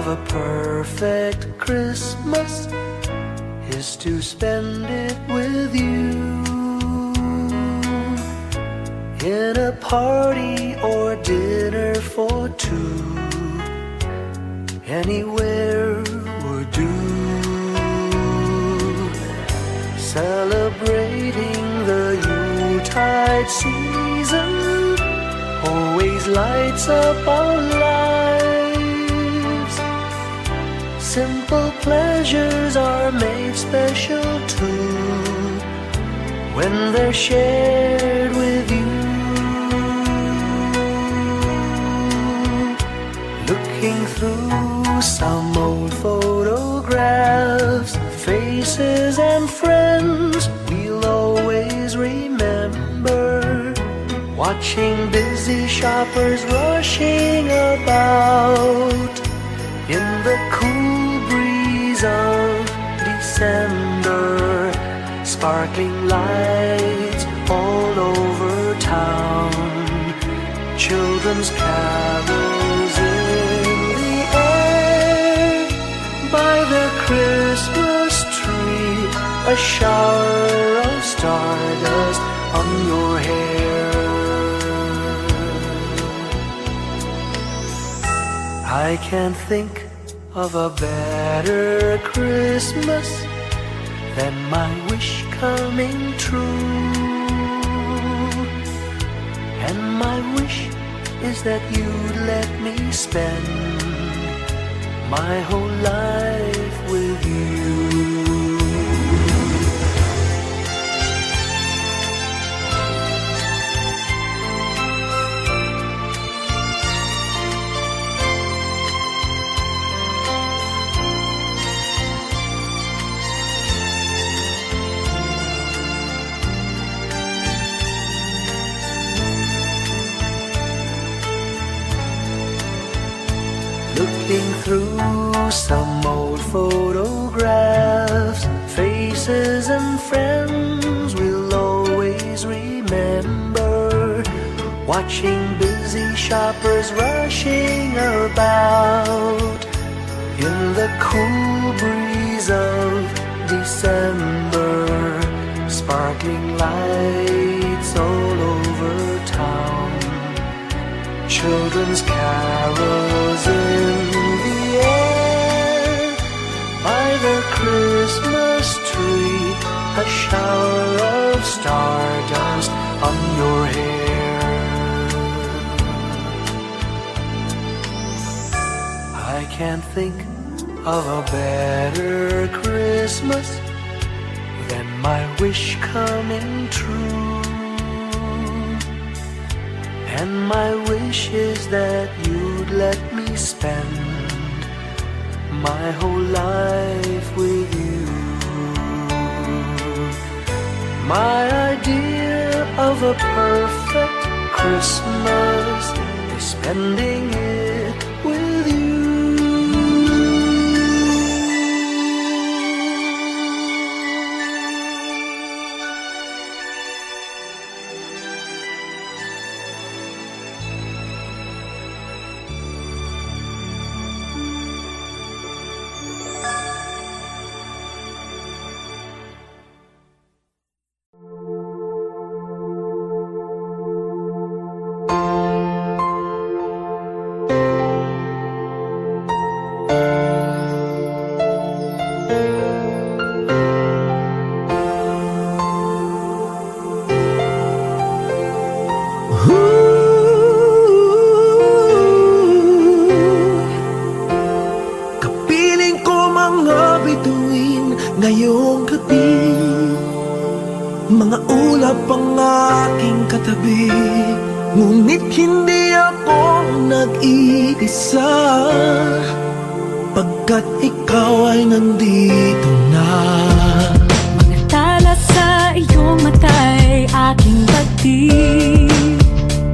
of a perfect Christmas is to spend it with you, in a party or dinner for two, anywhere would do. Celebrating the Yuletide season always lights up our lives. Simple pleasures are made special too when they're shared with you. Looking through some old photographs, faces and friends we'll always remember, watching busy shoppers rushing about in the cool breeze of December, sparkling lights all over town, children's carols in the air, by the Christmas tree, a shower of stardust on your hair. I can't think of a better Christmas than my wish coming true. And my wish is that you'd let me spend my whole life with you. Looking through some old photographs, faces and friends we'll always remember, watching busy shoppers rushing about in the cool breeze of December, sparkling lights all over town, children's carols in the air, by the Christmas tree, a shower of stardust on your hair. I can't think of a better Christmas than my wish coming true. And my wish is that you'd let me spend my whole life with you. My idea of a perfect Christmas is spending it with you. Ngayong gabi, mga ulap ang aking katabi, ngunit hindi ako nag-iisa, pagkat ikaw ay nandito na. Mga tala sa iyong mata'y aking pagtig,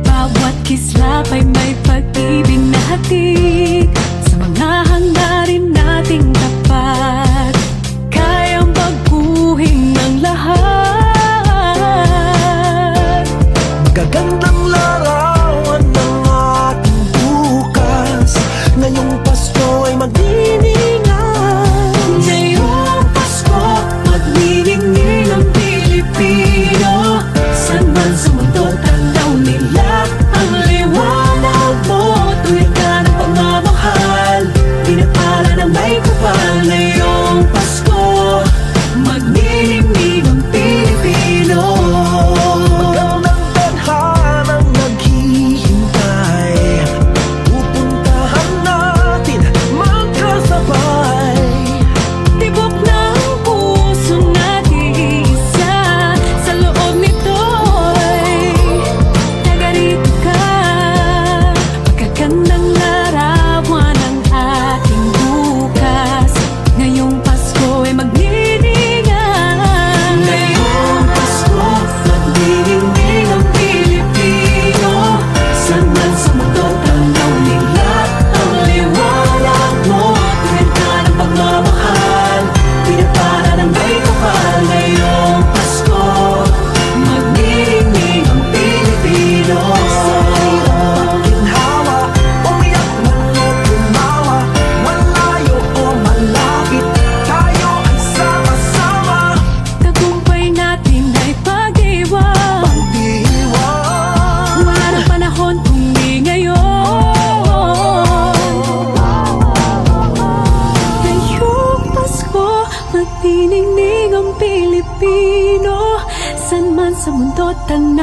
bawat kislap ay may pag-ibig na hatid, sa mga hangarin nating tapat, kayang baguhin ng lahat. Gagandang larawan ng ating bukas, ngayong Pasko ay maging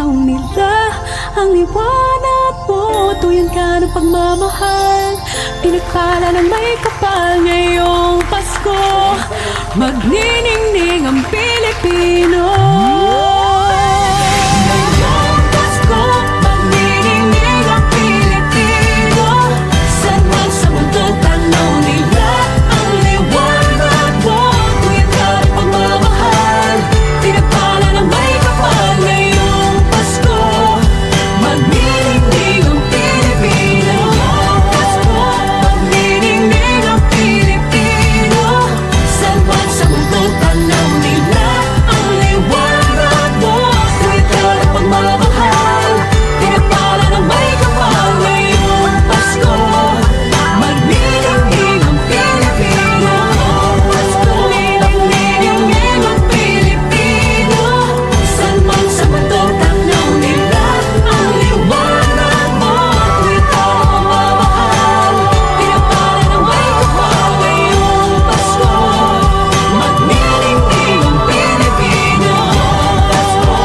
tanaw nila. Ang liwanag mo, tuyan ka ng pagmamahal. Pinagpala ng may kapal ngayong Pasko. Magniningning ang Pilipino. Ngayong Pasko, magniningning ang Pilipino. Saan man sa mundo tanaw nila. Ang liwanag mo, tuyan ka ng pagmamahal. Pinagpala ng may kapal ngayong Pasko. Magniningning ang Pilipino. Pasko, magniningning ang Pilipino. Saan man sa mundo tanaw nila. Ang liwanag mo, tuyan ka ng pagmamahal. Pinagpala ng may kapal ngayong Pasko. Magniningning ang Pilipino. Pasko, magniningning ang Pilipino. Saan man sa mundo tanaw nila. Ang liwanag mo, tuyan ka ng pagmamahal. Pinagpala ng may kapal ngayong Pasko. Magniningning ang Pilipino. Pasko,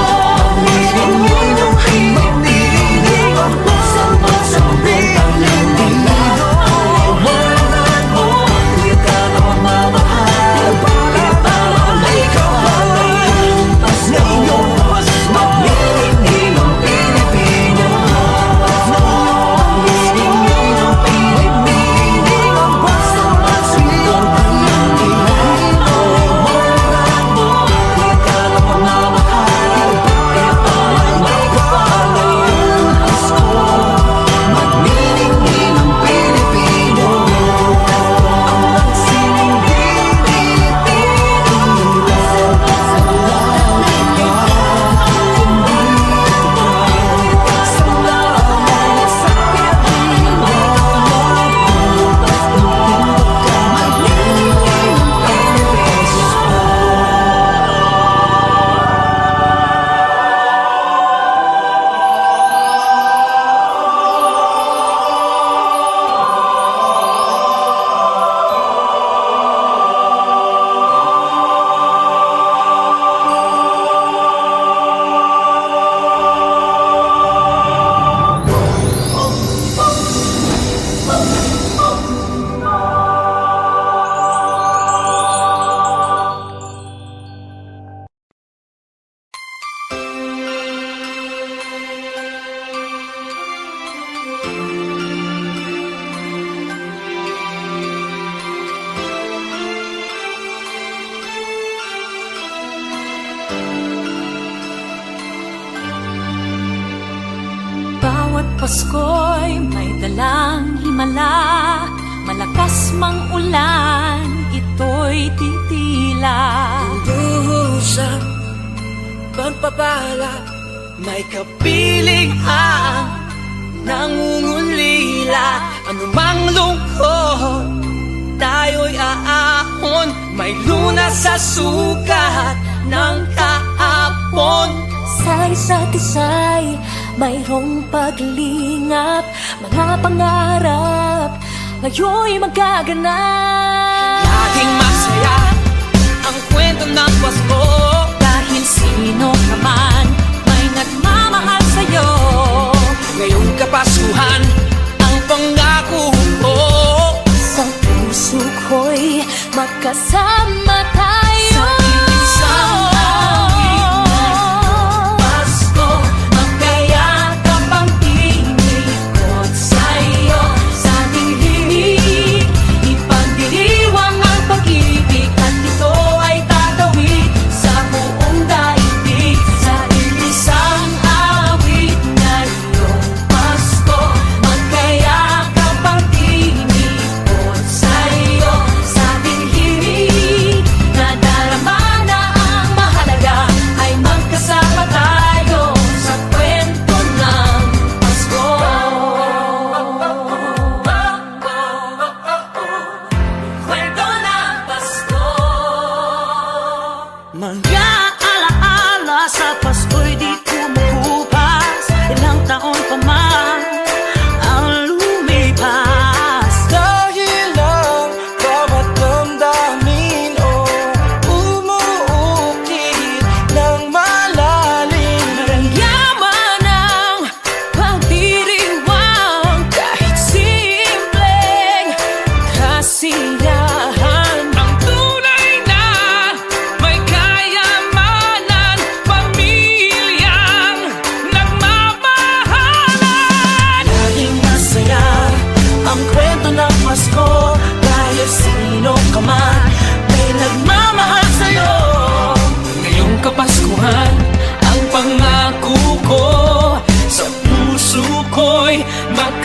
magniningning ang Pilipino. Saan man sa mundo tanaw nila. Ang liwanag mo, tuyan ka ng pagmamahal. Pinagpala ng may kapal ngayong Pasko. Magniningning ang Pilipino. Magniningning ang Pilipino. Saan man sa mundo tanaw nila. Ang liwanag mo, tuyan ka ng pagmamahal. Pinagpala ng may kapal ngayong Pasko. Magniningning ang Pilipino. Ang magsining Pilipino. Sa mga bawat Pasko'y may dalang himala. Malakas mang ulan, ito'y titila. Duhusang pagpapala, may kapiling ang nangungulila. Anumang lungkot, tayo'y aahon. May lunas sa sukat ng kahapon. Sa isa't isa'y mayroong paglingap. Mga pangarap ngayon'y magaganap. Laging masaya ang kwento ng Pasko. Dahil sino ka man may nagmamahal sa'yo. Ngayong Kapaskuhan, ang pangako ko. Sa puso ko'y magkasama tayo. Sa isang awit na Pasko, magkayakap ang tinikot sa'yo. Sa ating himig, ipagdiriwang ang pag-ibig. At ito ay tatawid sa buong daigdig. Sa isang awit na iyong Pasko, magkayakap ang tinikot sa'yo. Sa ating himig,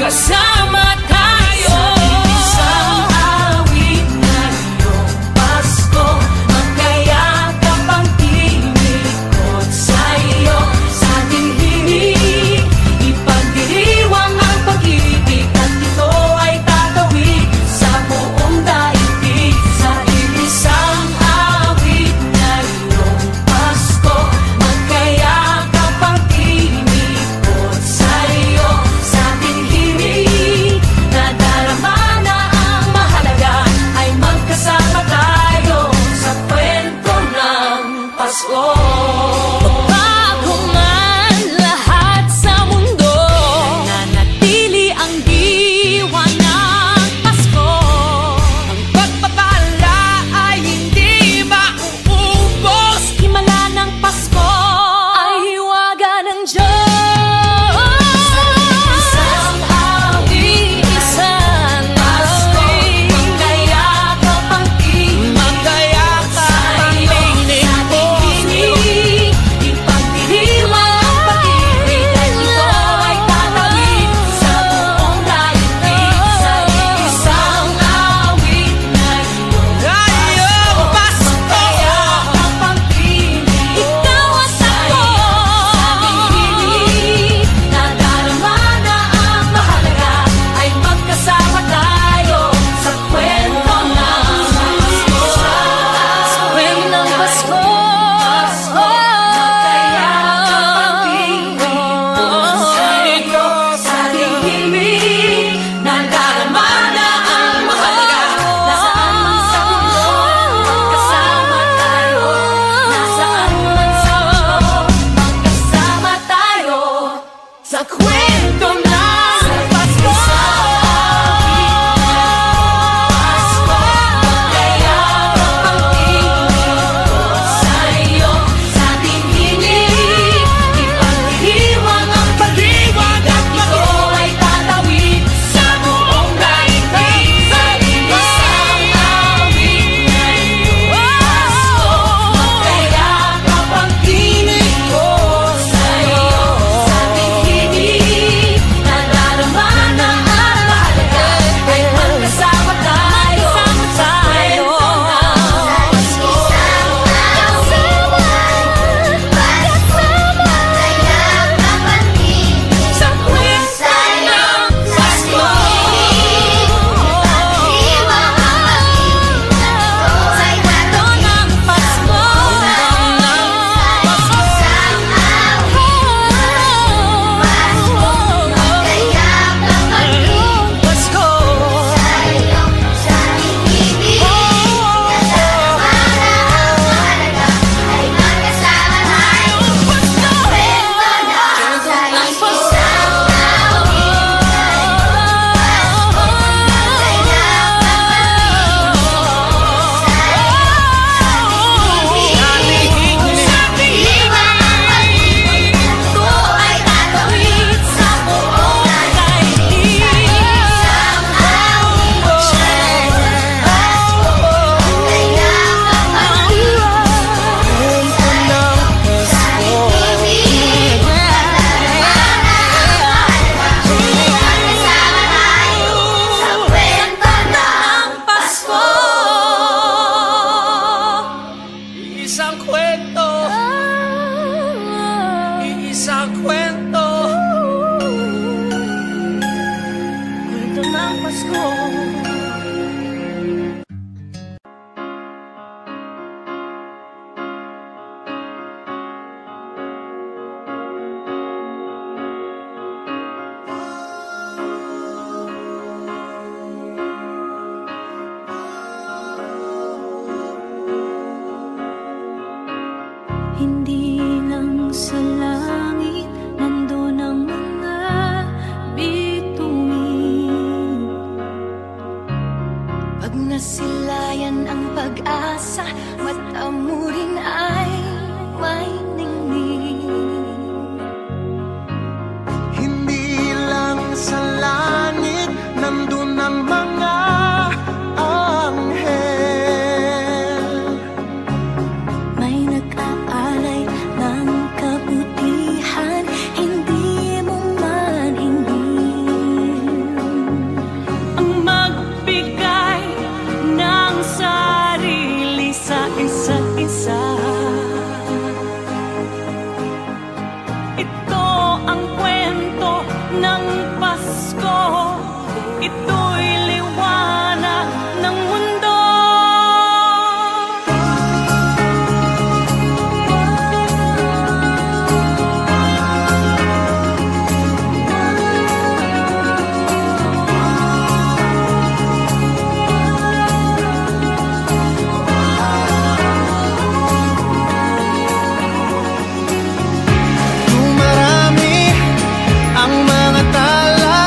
magkasama tayo. Isang awit na iyong Pasko, magkayakap ang tinikot sa'yo. Sa ating himig, ipagdiriwang ang pag-ibig, at ito ay tatawid sa buong daigdig. Sa isang awit na iyong Pasko, magkayakap ang tinikot sa'yo. Sa ating himig, nadarama na ang mahalaga, ay magkasama tayo sa kwento ng Pasko. Bago man lahat sa mundo, nananatili ang diwa ng Pasko. Ang pagpapala ay hindi mauubos. Himala ng Pasko ay hiwaga ng Diyos. Isang awit Isang Pasko, awit, magkayakap ang tinig magkayakap ang tinig sa ko. ating himig, ipagdiriwang ang pag-ibig, at ito ay tatawid sa buong daigdig. Sa isang awit na iyong Pasko, magkayakap ang tinig ikaw at ako. nadarama na ang mahalaga, ay magkasama tayo sa kwento ng Pasko. Kwento ng Pasko. Magkayakap ang tinig sa'yo. Sa ating himig, nadarama na ang mahalaga. Nasaan man sa mundo, magkasama tayo. Nasaan man sa mundo, magkasama tayo sa kwento ng Pasko. Magkayakap ang tinig sa'yo. Sa ating himig, ipagdiriwang ang pag-ibig, at ito ay tatawid sa buong daigdig. Sa isang awit na iyong Pasko, magkayakap ang tinig ko sa'yo. Sa ating himig, nadarama na ang mahalaga, ay magkasama tayo sa kwento ng Pasko. Sa kwento ng Pasko. Isang kwento, isang kwento, kwento ng Pasko. Hindi lang sa langit nandun ang kwento ng Pasko. Ito'y liwanag ng mundo. Dumarami ang mga tala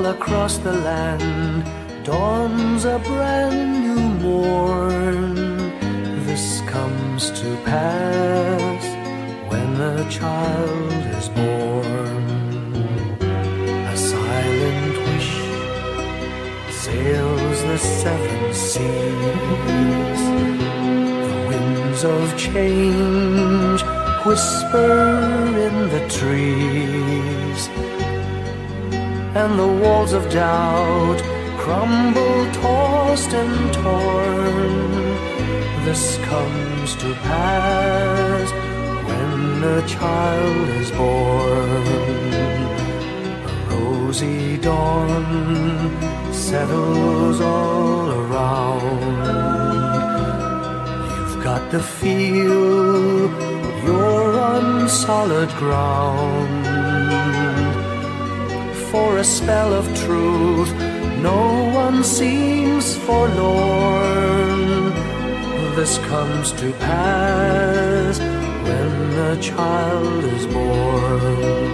all across the land dawns a brand new morn. This comes to pass when a child is born. A silent wish sails the seven seas. The winds of change whisper in the trees, and the walls of doubt crumble, tossed and torn. This comes to pass when a child is born. A rosy dawn settles all around. You've got to feel you're on solid ground. For a spell of truth, no one seems forlorn. This comes to pass when a child is born.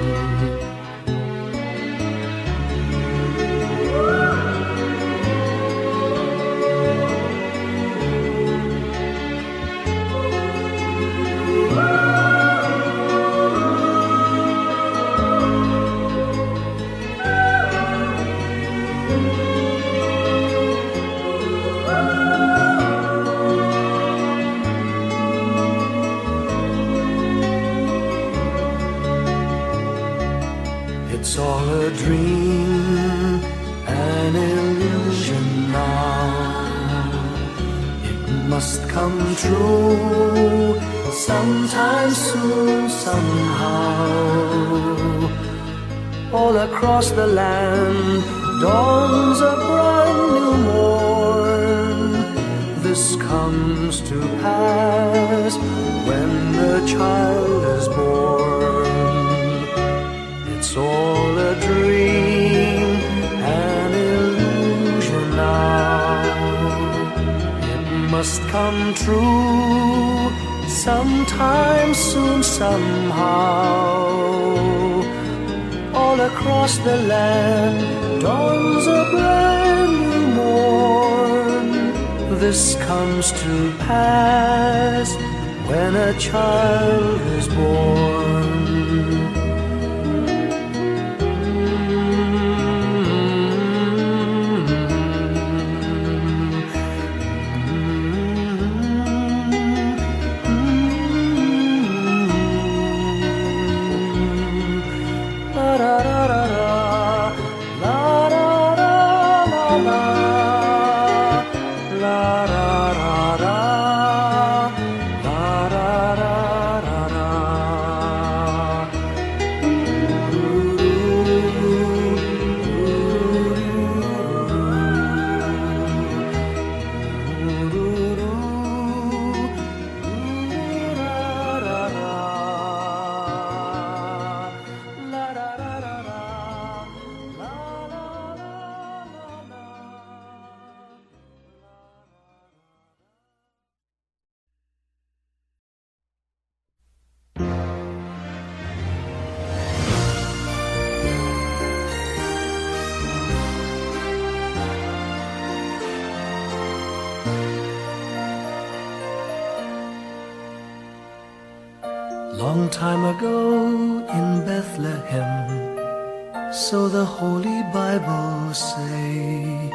It's all a dream, an illusion now. It must come true sometime soon, somehow. All across the land dawns a brand new morn. This comes to pass when the child is born. It's all a dream, an illusion now. It must come true sometime soon, somehow. All across the land dawns a brand new morn. This comes to pass when a child is born. Long time ago in Bethlehem, so the Holy Bible say,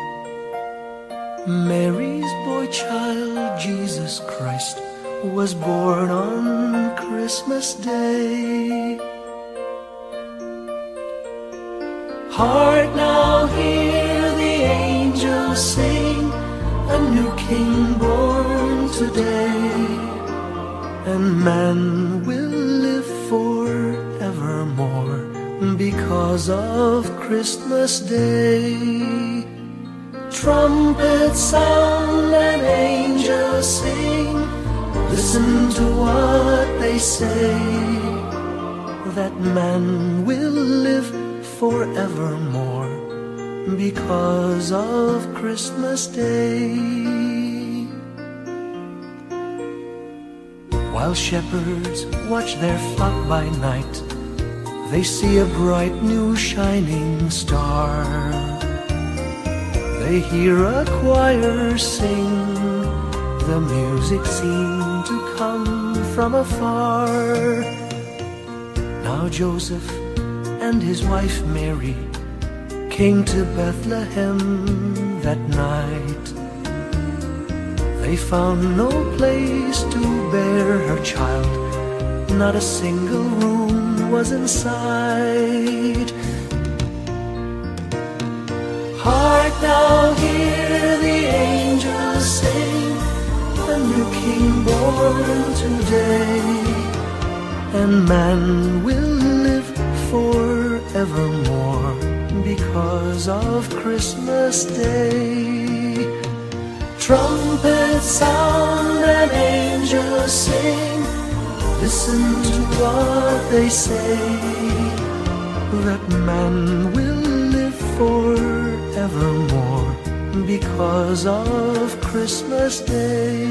Mary's boy child, Jesus Christ, was born on Christmas Day. Hark now, hear the angels sing, a new King born today, and man will live forevermore because of Christmas Day. Trumpets sound and angels sing, listen to what they say, that man will live forevermore because of Christmas Day. While shepherds watch their flock by night, they see a bright new shining star. They hear a choir sing, the music seemed to come from afar. Now Joseph and his wife Mary came to Bethlehem that night. They found no place to bear her child, not a single room was in sight. Hark now, hear the angels sing, a new king born today, and man will live forevermore because of Christmas Day. Trumpets sound and angels sing, listen to what they say, that man will live forevermore because of Christmas Day.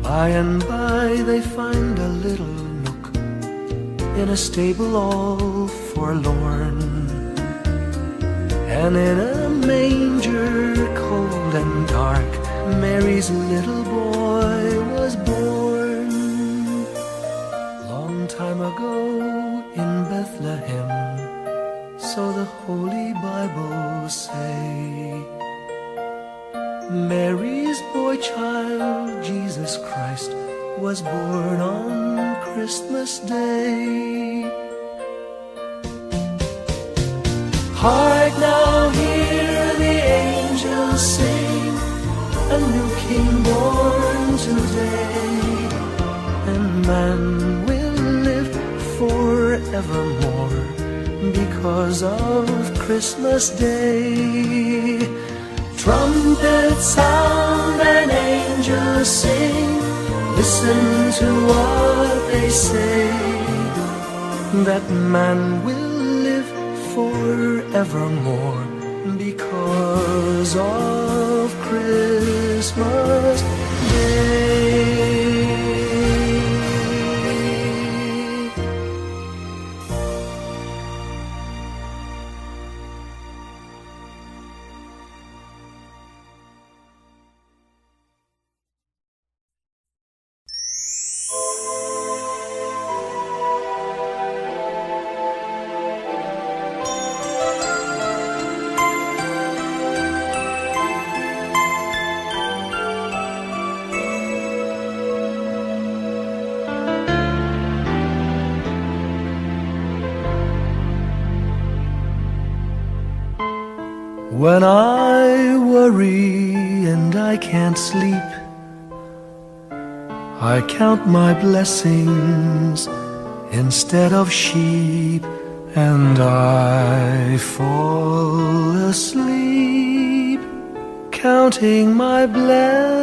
By and by they find a little nook in a stable all forlorn, and in a manger cold and dark Mary's little boy was born. Long time ago in Bethlehem, so the Holy Bible say, Mary's boy child, Jesus Christ, was born on Christmas Day. Hark now, hear the angels sing, a new king born today, and man will live forevermore because of Christmas Day. Trumpets sound and angels sing, listen to what they say, that man will live forevermore because of Christmas Day. When I worry and I can't sleep, I count my blessings instead of sheep, and I fall asleep counting my blessings.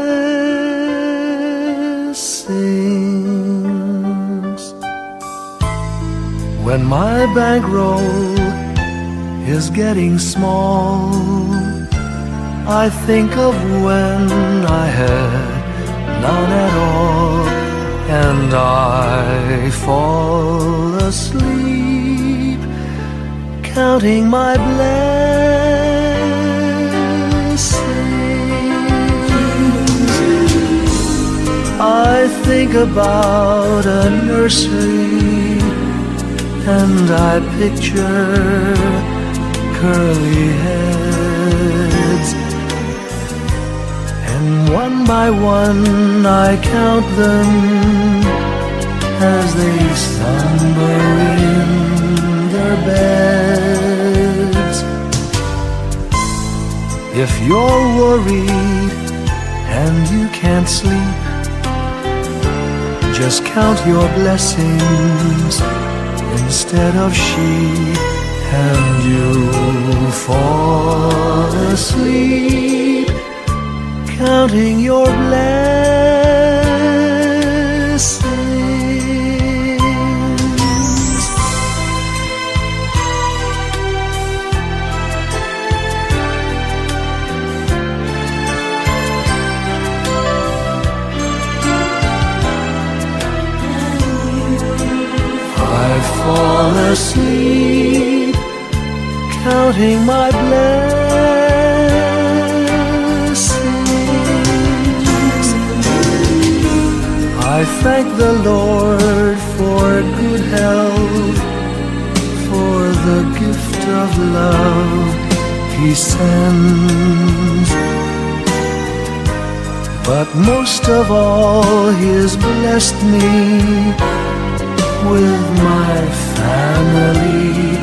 When my bankroll is getting small, I think of when I had none at all, and I fall asleep counting my blessings. I think about a nursery, and I picture curly heads, and one by one I count them as they slumber in their beds. If you're worried and you can't sleep, just count your blessings instead of sheep, and you'll fall asleep counting your blessings. I long asleep, counting my blessings. I thank the Lord for good health, for the gift of love He sends. But most of all, He has blessed me with my family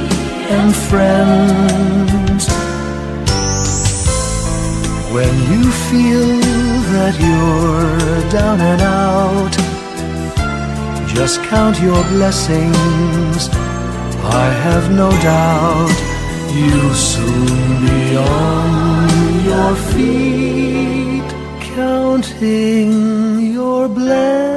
and friends. When you feel that you're down and out, just count your blessings. I have no doubt you'll soon be on your feet, counting your blessings.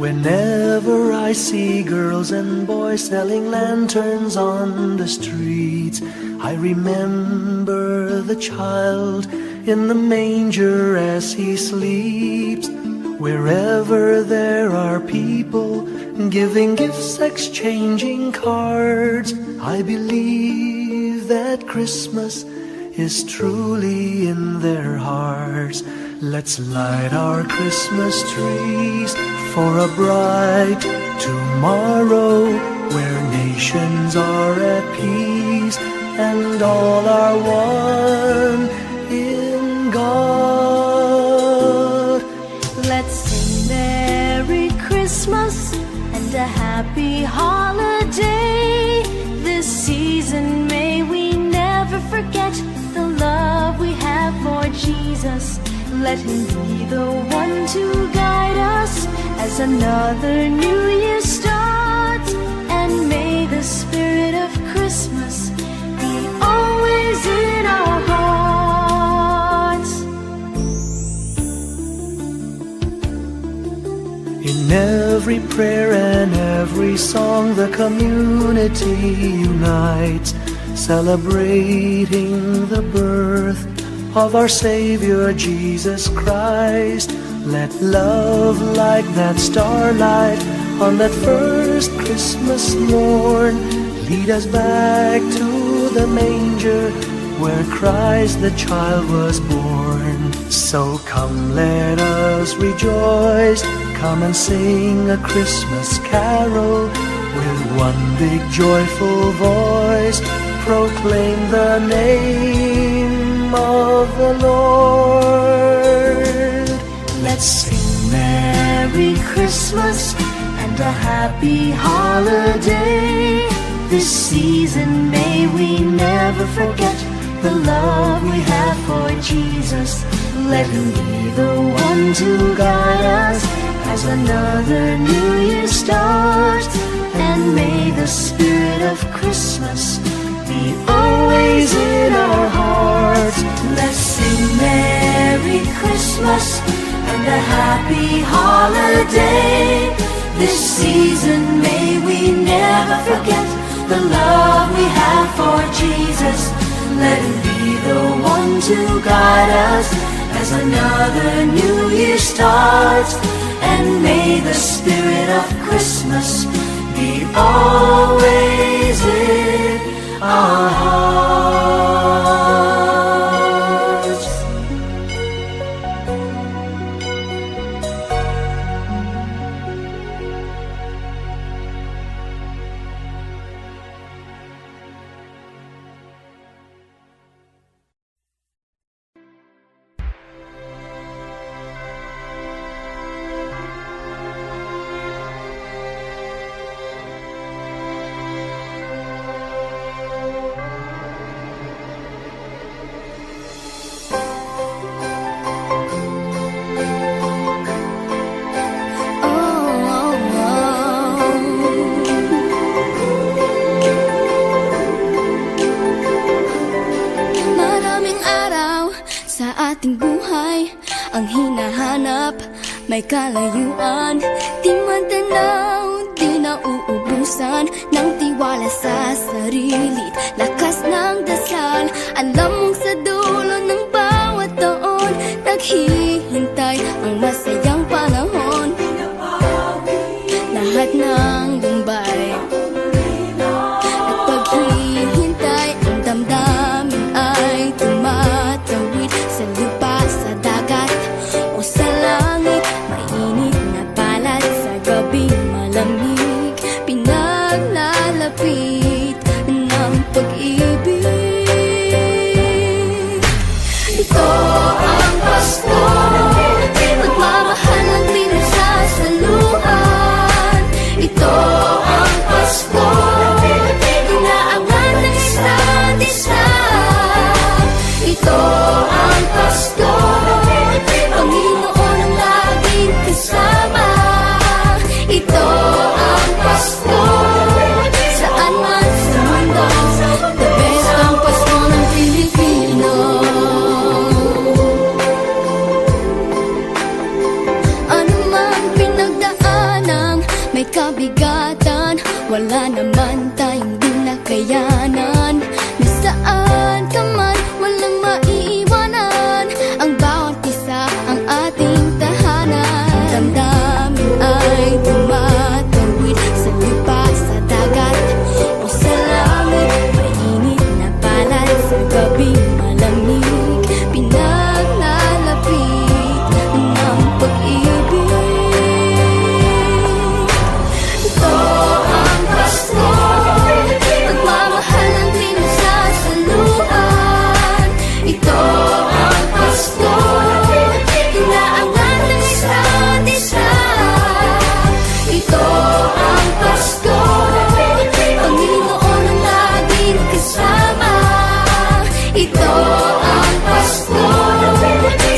Whenever I see girls and boys selling lanterns on the streets, I remember the child in the manger as he sleeps. Wherever there are people giving gifts, exchanging cards, I believe that Christmas is truly in their hearts. Let's light our Christmas trees for a bright tomorrow, where nations are at peace and all are one in God. Let's sing Merry Christmas and a happy holiday. This season may we never forget the love we have for Jesus. Let Him be the one to guide us as another new year starts. And may the spirit of Christmas be always in our hearts. In every prayer and every song, the community unites, celebrating the birth of our Savior Jesus Christ. Let love like that starlight on that first Christmas morn lead us back to the manger where Christ the child was born. So come, let us rejoice, come and sing a Christmas carol with one big joyful voice, proclaim the name of the Lord. Let's sing Merry Christmas and a happy holiday. This season may we never forget the love we have for Jesus. Let Him be the one to guide us as another new year starts. And may the spirit of Christmas be always in our hearts. Let's sing Merry Christmas and a happy holiday. This season may we never forget the love we have for Jesus. Let Him be the one to guide us as another new year starts. And may the spirit of Christmas be always in our hearts. ating buhay ang hinahanap, may kalayuan, di man tanaw, di nauubusan ng tiwala sa sarili't lakas ng dasal. Alam mong sa dulo ng bawat taon, naghihintay ang masayang panahon. Lahat ng lumbay at paghihintay, ang damdamin ay tumatawid sa lupa, sa dagat o sa langit. Mainit na palad sa gabing malamig, pinaglalapit ng pag-ibig. wala naman tayong di nakayanan. Nasaan ka man, walang maiiwanan. Ang bawat isa ang ating tahanan. Damdamin ay tumatawid sa lupa, sa dagat o sa langit. Mainit na palad sa gabing malamig, pinaglalapit ng pag-ibig. Ito ang Pasko, pagmamahal ng pinagsasaluhan. Ito ang Pasko, inaangat ng isa't isa. Ito ang Pasko, Panginoon ang laging kasama. Ito ang Pasko,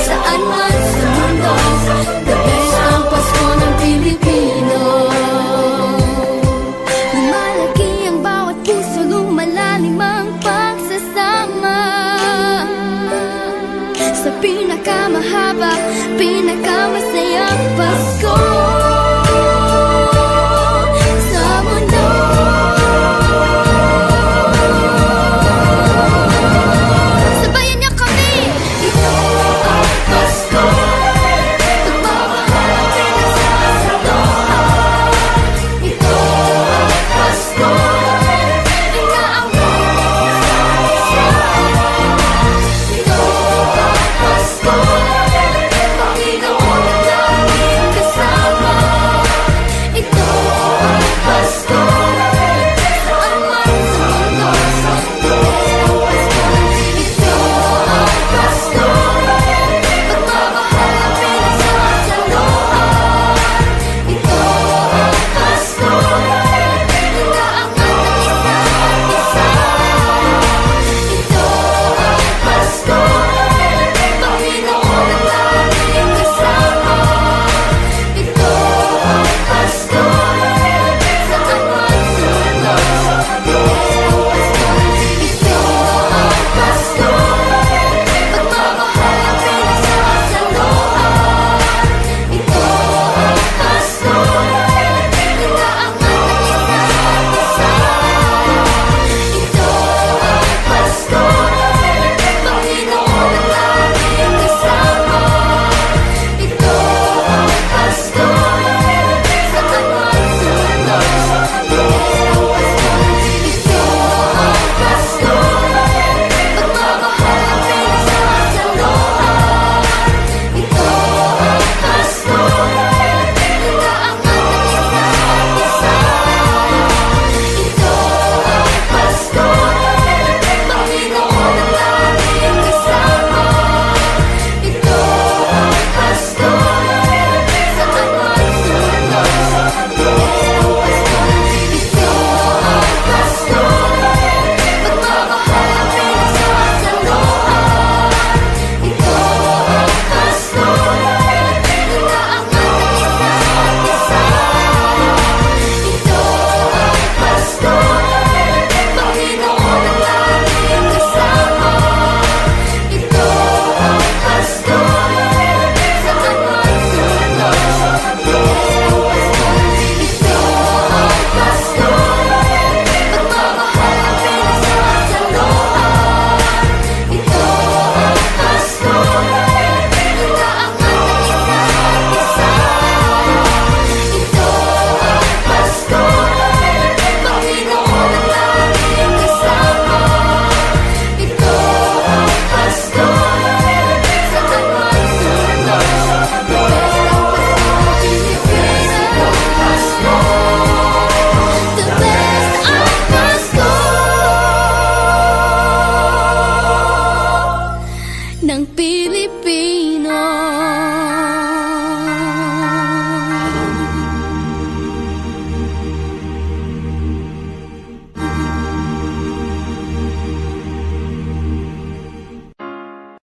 saan man sa mundo, the best ang Pasko ng Pilipino. Lumalaki ang bawat puso, lumalalim ang pagsasama. Sa pinakamahaba, pinakamasayang Pasko.